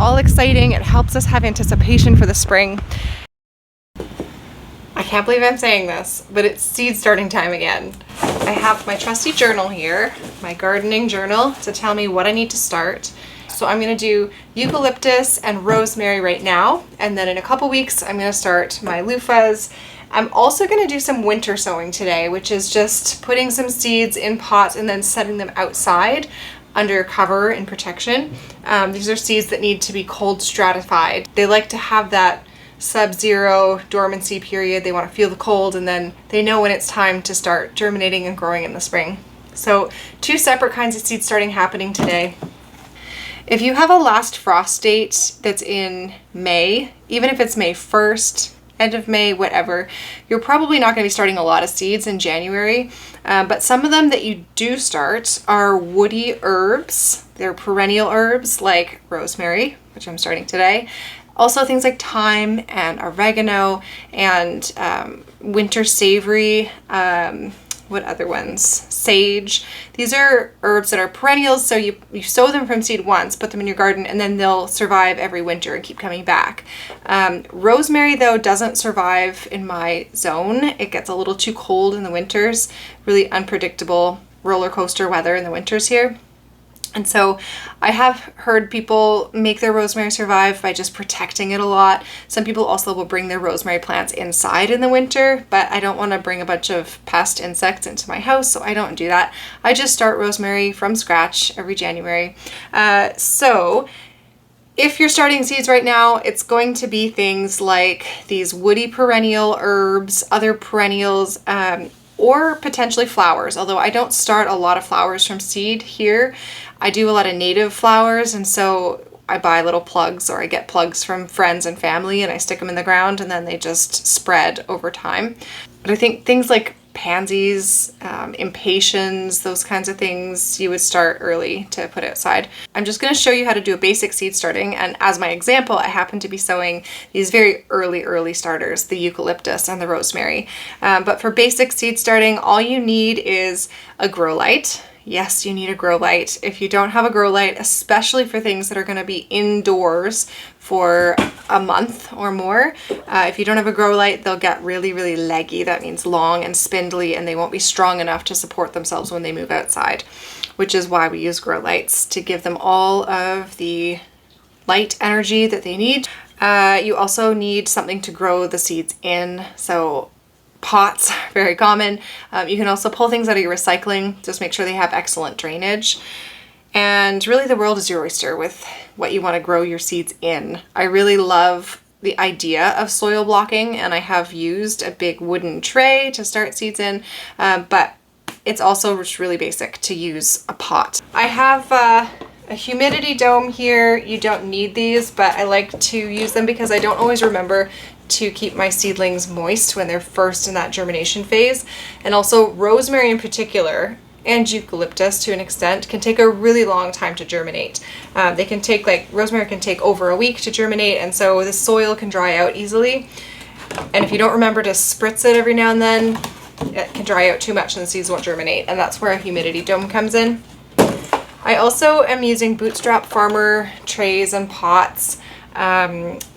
all exciting. It helps us have anticipation for the spring. I can't believe I'm saying this, but it's seed starting time again. I have my trusty journal here, my gardening journal, to tell me what I need to start. So I'm going to do eucalyptus and rosemary right now, and then in a couple weeks I'm going to start my loofahs. I'm also going to do some winter sowing today, which is just putting some seeds in pots and then setting them outside under cover and protection. These are seeds that need to be cold stratified. They like to have that sub-zero dormancy period. They want to feel the cold, and then they know when it's time to start germinating and growing in the spring. So 2 separate kinds of seed starting happening today. If you have a last frost date that's in May, even if it's May 1st, end of May, whatever, you're probably not going to be starting a lot of seeds in January. But some of them that you do start are woody herbs. They're perennial herbs like rosemary, which I'm starting today. Also things like thyme and oregano and winter savory, what other ones? Sage. These are herbs that are perennials, so you sow them from seed once, put them in your garden, and then they'll survive every winter and keep coming back. Rosemary, though, doesn't survive in my zone. It gets a little too cold in the winters, really unpredictable roller coaster weather in the winters here. And so I have heard people make their rosemary survive by just protecting it a lot. Some people also will bring their rosemary plants inside in the winter, but I don't want to bring a bunch of pest insects into my house, so I don't do that. I just start rosemary from scratch every January. So if you're starting seeds right now, it's going to be things like these woody perennial herbs, other perennials, or potentially flowers, although I don't start a lot of flowers from seed here. I do a lot of native flowers, and so I buy little plugs, or I get plugs from friends and family, and I stick them in the ground, and then they just spread over time. But I think things like pansies, impatiens, those kinds of things, you would start early to put outside. I'm just going to show you how to do a basic seed starting, and as my example, I happen to be sowing these very early starters, the eucalyptus and the rosemary. But for basic seed starting, all you need is a grow light. Yes, you need a grow light. If you don't have a grow light, especially for things that are going to be indoors for a month or more, if you don't have a grow light, they'll get really leggy. That means long and spindly, and they won't be strong enough to support themselves when they move outside, which is why we use grow lights, to give them all of the light energy that they need. You also need something to grow the seeds in, so pots, very common. You can also pull things out of your recycling. Just make sure they have excellent drainage. And really the world is your oyster with what you want to grow your seeds in. I really love the idea of soil blocking, and I have used a big wooden tray to start seeds in, but it's also just really basic to use a pot. I have a humidity dome here. You don't need these, but I like to use them because I don't always remember to keep my seedlings moist when they're first in that germination phase. And also rosemary in particular, and eucalyptus to an extent, can take a really long time to germinate. They can take, like rosemary can take over a week to germinate, and so the soil can dry out easily. And if you don't remember to spritz it every now and then, it can dry out too much and the seeds won't germinate, and that's where a humidity dome comes in. I also am using Bootstrap Farmer trays and pots.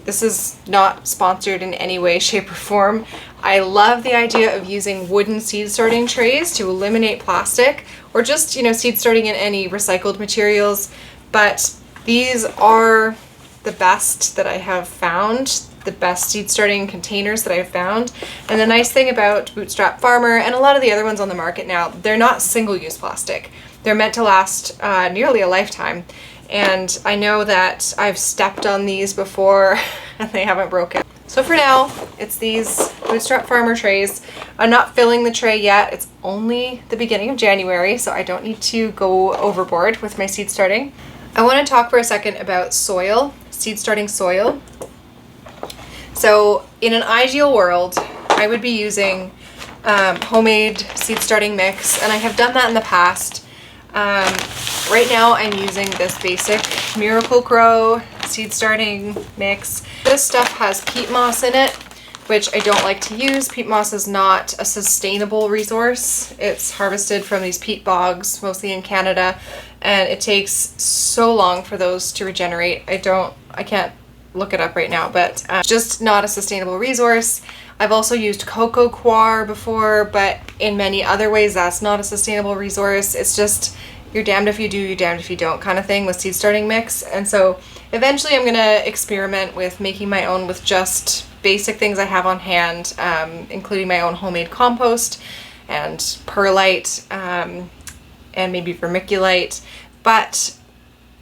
This is not sponsored in any way, shape, or form. I love the idea of using wooden seed starting trays to eliminate plastic, or just, seed starting in any recycled materials. But these are the best that I have found, the best seed starting containers that I've found. And the nice thing about Bootstrap Farmer and a lot of the other ones on the market now, they're not single-use plastic. They're meant to last nearly a lifetime. And I know that I've stepped on these before and they haven't broken. So for now, it's these Bootstrap Farmer trays. I'm not filling the tray yet. It's only the beginning of January, so I don't need to go overboard with my seed starting. I want to talk for a second about soil, seed starting soil. So in an ideal world, I would be using homemade seed starting mix, and I have done that in the past. Right now I'm using this basic Miracle-Gro seed starting mix. This stuff has peat moss in it, which I don't like to use. Peat moss is not a sustainable resource. It's harvested from these peat bogs, mostly in Canada, and it takes so long for those to regenerate. I can't look it up right now, but just not a sustainable resource. I've also used cocoa coir before, but in many other ways that's not a sustainable resource. It's just you're damned if you do, you're damned if you don't kind of thing with seed starting mix. And so eventually I'm gonna experiment with making my own with just basic things I have on hand, including my own homemade compost and perlite, and maybe vermiculite. But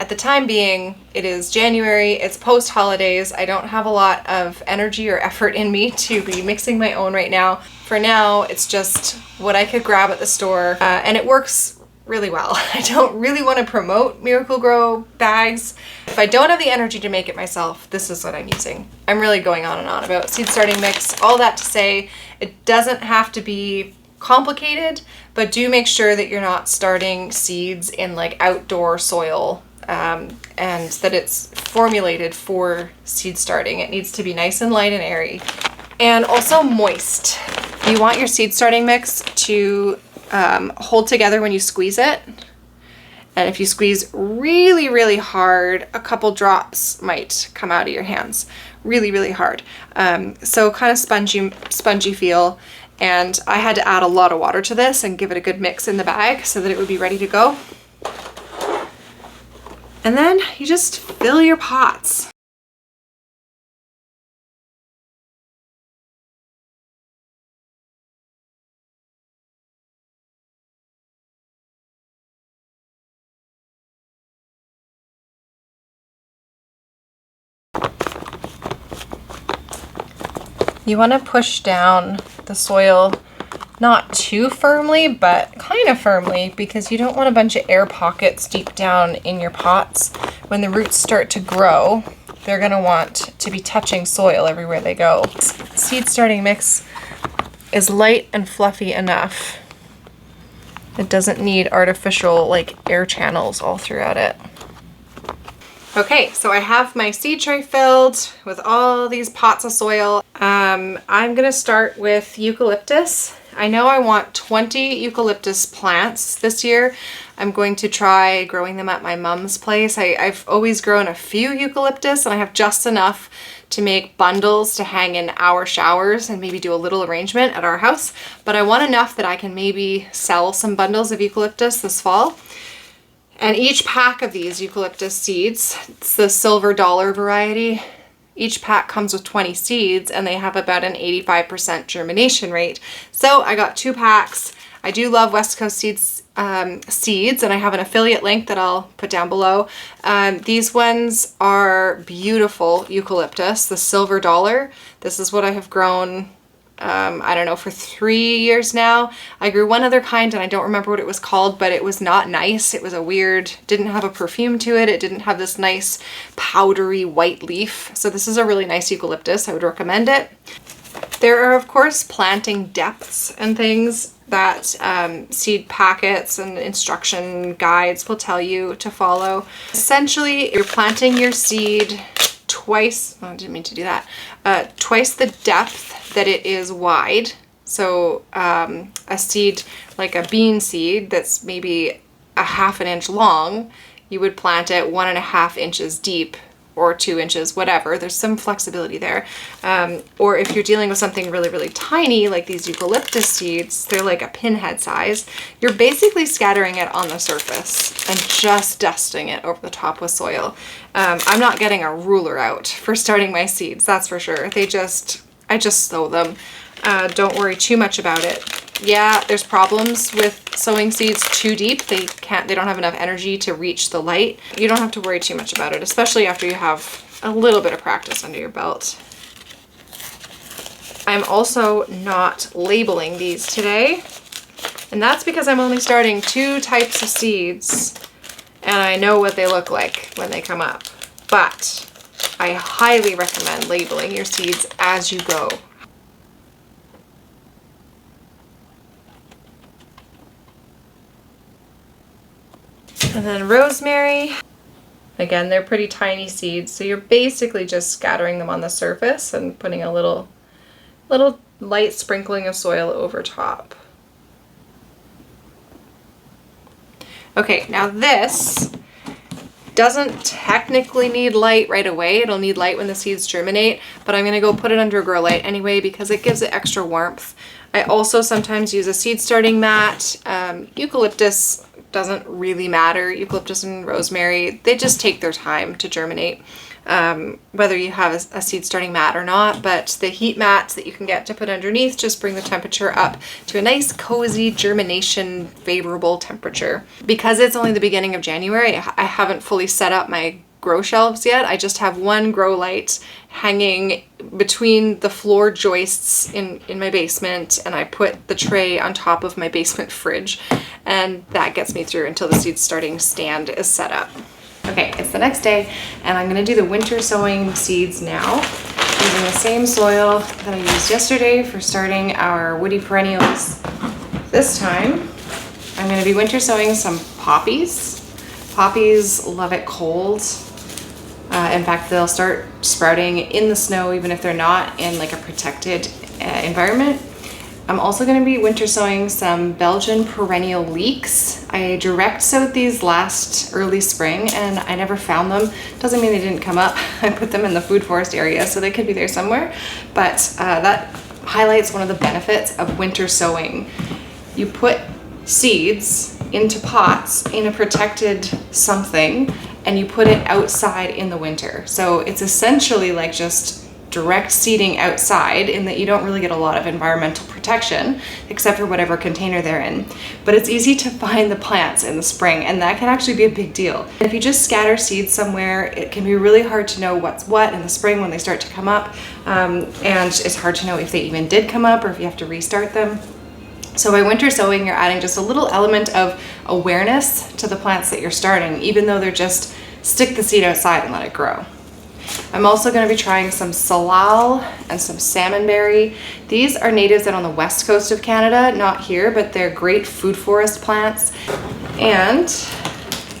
at the time being, it is January, it's post-holidays, I don't have a lot of energy or effort in me to be mixing my own right now. For now, it's just what I could grab at the store, and it works really well. I don't really want to promote Miracle-Gro bags. If I don't have the energy to make it myself, this is what I'm using. I'm really going on and on about seed starting mix. All that to say, it doesn't have to be complicated, but do make sure that you're not starting seeds in like outdoor soil, and that it's formulated for seed starting. It needs to be nice and light and airy, and also moist. You want your seed starting mix to hold together when you squeeze it, and if you squeeze really, really hard, a couple drops might come out of your hands. Really, really hard. So kind of spongy feel. And I had to add a lot of water to this and give it a good mix in the bag so that it would be ready to go. And then you just fill your pots. You want to push down the soil not too firmly, but kind of firmly, because you don't want a bunch of air pockets deep down in your pots. When the roots start to grow, they're going to want to be touching soil everywhere they go. Seed starting mix is light and fluffy enough. It doesn't need artificial like air channels all throughout it. Okay, so I have my seed tray filled with all these pots of soil. I'm gonna start with eucalyptus. I know I want 20 eucalyptus plants this year. I'm going to try growing them at my mom's place. I've always grown a few eucalyptus, and I have just enough to make bundles to hang in our showers and maybe do a little arrangement at our house. But I want enough that I can maybe sell some bundles of eucalyptus this fall. And each pack of these eucalyptus seeds, it's the silver dollar variety, each pack comes with 20 seeds, and they have about an 85% germination rate. So I got 2 packs. I do love West Coast Seeds, and I have an affiliate link that I'll put down below. These ones are beautiful eucalyptus, the silver dollar. This is what I have grown, I don't know, for 3 years now. I grew one other kind and I don't remember what it was called, but it was not nice. It was a weird, didn't have a perfume to it. It didn't have this nice powdery white leaf. So this is a really nice eucalyptus. I would recommend it. There are of course planting depths and things that seed packets and instruction guides will tell you to follow. Essentially, you're planting your seed twice, oh, I didn't mean to do that, twice the depth that it is wide. So a seed, like a bean seed that's maybe a ½ an inch long, you would plant it 1.5 inches deep or 2 inches, whatever. There's some flexibility there. Or if you're dealing with something really, really tiny, like these eucalyptus seeds, they're like a pinhead size, you're basically scattering it on the surface and just dusting it over the top with soil. I'm not getting a ruler out for starting my seeds, that's for sure. I just sow them. Don't worry too much about it. Yeah, there's problems with sowing seeds too deep. They don't have enough energy to reach the light. You don't have to worry too much about it, especially after you have a little bit of practice under your belt. I'm also not labeling these today, and that's because I'm only starting 2 types of seeds, and I know what they look like when they come up. But I highly recommend labeling your seeds as you go. And then rosemary. Again, they're pretty tiny seeds, so you're basically just scattering them on the surface and putting a little light sprinkling of soil over top. Okay, now this doesn't technically need light right away. It'll need light when the seeds germinate, but I'm gonna go put it under a grow light anyway because it gives it extra warmth. I also sometimes use a seed starting mat. Eucalyptus doesn't really matter. Eucalyptus and rosemary, they just take their time to germinate, whether you have a seed starting mat or not, but the heat mats that you can get to put underneath just bring the temperature up to a nice cozy germination favorable temperature. Because it's only the beginning of January, I haven't fully set up my grow shelves yet. I just have one grow light hanging between the floor joists in my basement, and I put the tray on top of my basement fridge, and that gets me through until the seed starting stand is set up. Okay, it's the next day, and I'm gonna do the winter sowing seeds now, using the same soil that I used yesterday for starting our woody perennials. This time, I'm gonna be winter sowing some poppies. Poppies love it cold. In fact, they'll start sprouting in the snow even if they're not in like a protected environment. I'm also going to be winter sowing some Belgian perennial leeks. I direct sowed these last early spring and I never found them. Doesn't mean they didn't come up. I put them in the food forest area, so they could be there somewhere. But that highlights one of the benefits of winter sowing. You put seeds into pots in a protected something and you put it outside in the winter. So it's essentially like just direct seeding outside in that you don't really get a lot of environmental protection except for whatever container they're in. But it's easy to find the plants in the spring, and that can actually be a big deal. If you just scatter seeds somewhere, it can be really hard to know what's what in the spring when they start to come up, and it's hard to know if they even did come up or if you have to restart them. So by winter sowing, you're adding just a little element of awareness to the plants that you're starting, even though they're just stick the seed outside and let it grow. I'm also going to be trying some salal and some salmonberry. These are natives out on the west coast of Canada, not here, but they're great food forest plants. And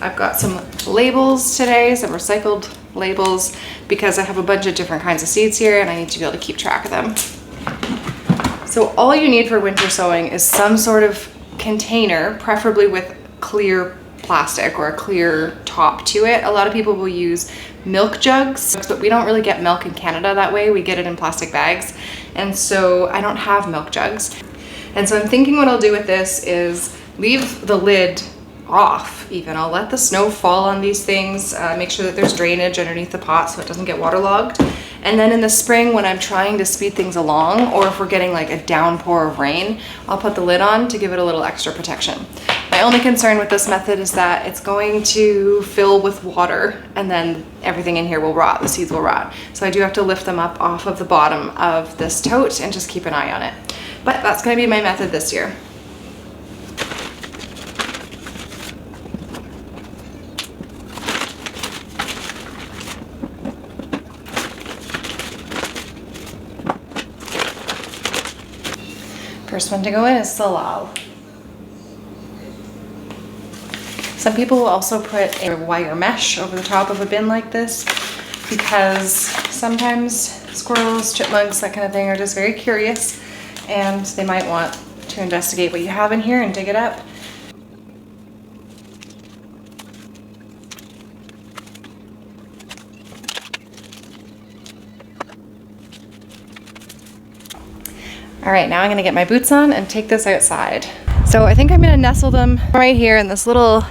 I've got some labels today, some recycled labels, because I have a bunch of different kinds of seeds here and I need to be able to keep track of them. So all you need for winter sowing is some sort of container, preferably with clear plastic or a clear top to it. A lot of people will use milk jugs, but we don't really get milk in Canada that way. We get it in plastic bags. And so I don't have milk jugs. And so I'm thinking what I'll do with this is leave the lid off even. I'll let the snow fall on these things, make sure that there's drainage underneath the pot so it doesn't get waterlogged. And then in the spring, when I'm trying to speed things along, or if we're getting like a downpour of rain, I'll put the lid on to give it a little extra protection. My only concern with this method is that it's going to fill with water and then everything in here will rot, the seeds will rot. So I do have to lift them up off of the bottom of this tote and just keep an eye on it. But that's gonna be my method this year. First one to go in is salal. Some people will also put a wire mesh over the top of a bin like this because sometimes squirrels, chipmunks, that kind of thing are just very curious and they might want to investigate what you have in here and dig it up. All right, now I'm gonna get my boots on and take this outside. So I think I'm gonna nestle them right here in this little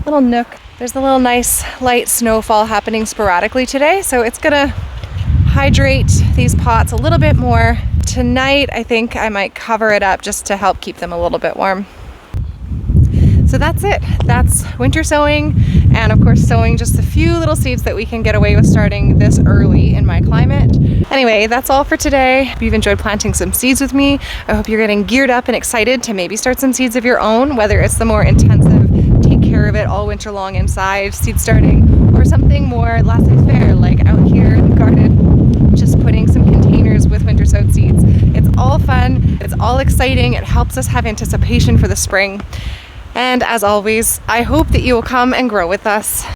nook. There's a little nice light snowfall happening sporadically today, so it's gonna hydrate these pots a little bit more. Tonight, I think I might cover it up just to help keep them a little bit warm. So that's it. That's winter sowing, and of course sowing just a few little seeds that we can get away with starting this early in my climate. Anyway, that's all for today. If you've enjoyed planting some seeds with me, I hope you're getting geared up and excited to maybe start some seeds of your own, whether it's the more intensive, take care of it all winter long inside seed starting, or something more laissez-faire, like out here in the garden, just putting some containers with winter sowed seeds. It's all fun, it's all exciting, it helps us have anticipation for the spring. And as always, I hope that you will come and grow with us.